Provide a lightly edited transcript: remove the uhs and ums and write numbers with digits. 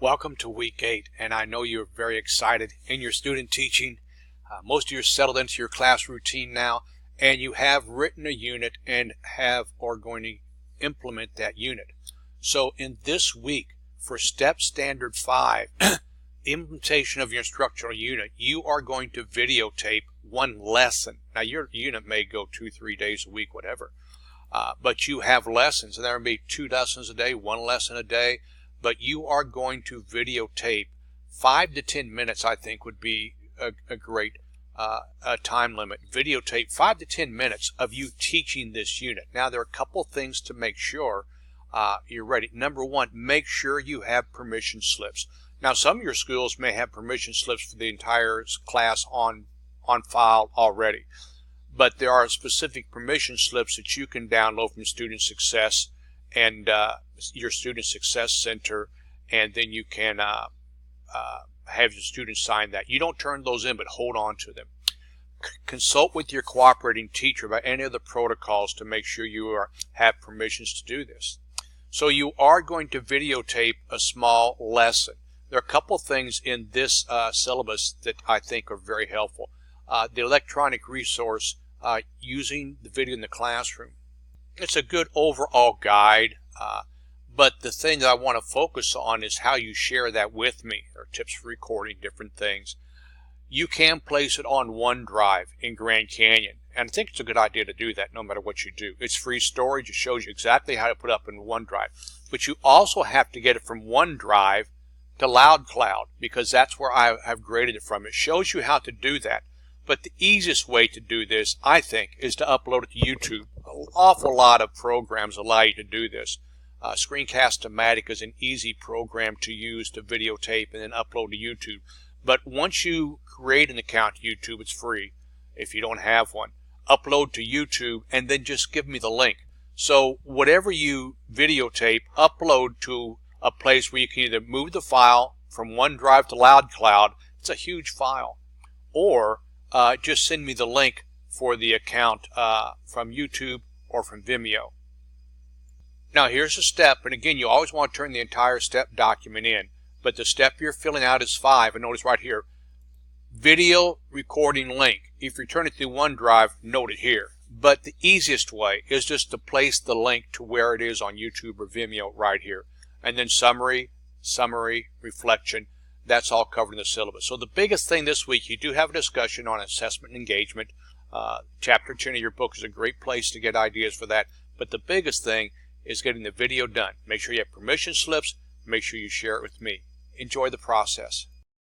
Welcome to week 8, and I know you're very excited in your student teaching. Most of you are settled into your class routine now, and you have written a unit and are going to implement that unit. So in this week, for Step Standard 5, the implementation of your instructional unit, you are going to videotape one lesson. Now your unit may go 2-3 days a week, whatever, but you have lessons, and there will be 2 lessons a day, 1 lesson a day. But you are going to videotape 5 to 10 minutes, I think would be a great time limit. Videotape 5 to 10 minutes of you teaching this unit. Now, there are a couple things to make sure you're ready. Number one, make sure you have permission slips. Now, some of your schools may have permission slips for the entire class on file already. But there are specific permission slips that you can download from Student Success and your Student Success Center, and then you can have your students sign that. You don't turn those in, but hold on to them. Consult with your cooperating teacher about any of the protocols to make sure you have permissions to do this. So you are going to videotape a small lesson. There are a couple things in this syllabus that I think are very helpful. The electronic resource, using the video in the classroom. It's a good overall guide, but the thing that I want to focus on is how you share that with me. There are tips for recording different things. You can place it on OneDrive in Grand Canyon, and I think it's a good idea to do that no matter what you do. It's free storage. It shows you exactly how to put up in OneDrive. But you also have to get it from OneDrive to LoudCloud, because that's where I have graded it from. It shows you how to do that. But the easiest way to do this, I think, is to upload it to YouTube. An awful lot of programs allow you to do this. Screencast-O-Matic is an easy program to use to videotape and then upload to YouTube. But once you create an account to YouTube, it's free if you don't have one. Upload to YouTube and then just give me the link. So whatever you videotape, upload to a place where you can either move the file from OneDrive to LoudCloud. It's a huge file. Or just send me the link for the account from YouTube or from Vimeo. Now here's a step, and again, you always want to turn the entire step document in, but the step you're filling out is 5, and notice right here, video recording link. If you turn it to OneDrive, note it here. But the easiest way is just to place the link to where it is on YouTube or Vimeo right here. And then summary, reflection. That's all covered in the syllabus. So the biggest thing this week, you do have a discussion on assessment and engagement. Chapter 10 of your book is a great place to get ideas for that. But the biggest thing is getting the video done. Make sure you have permission slips. Make sure you share it with me. Enjoy the process.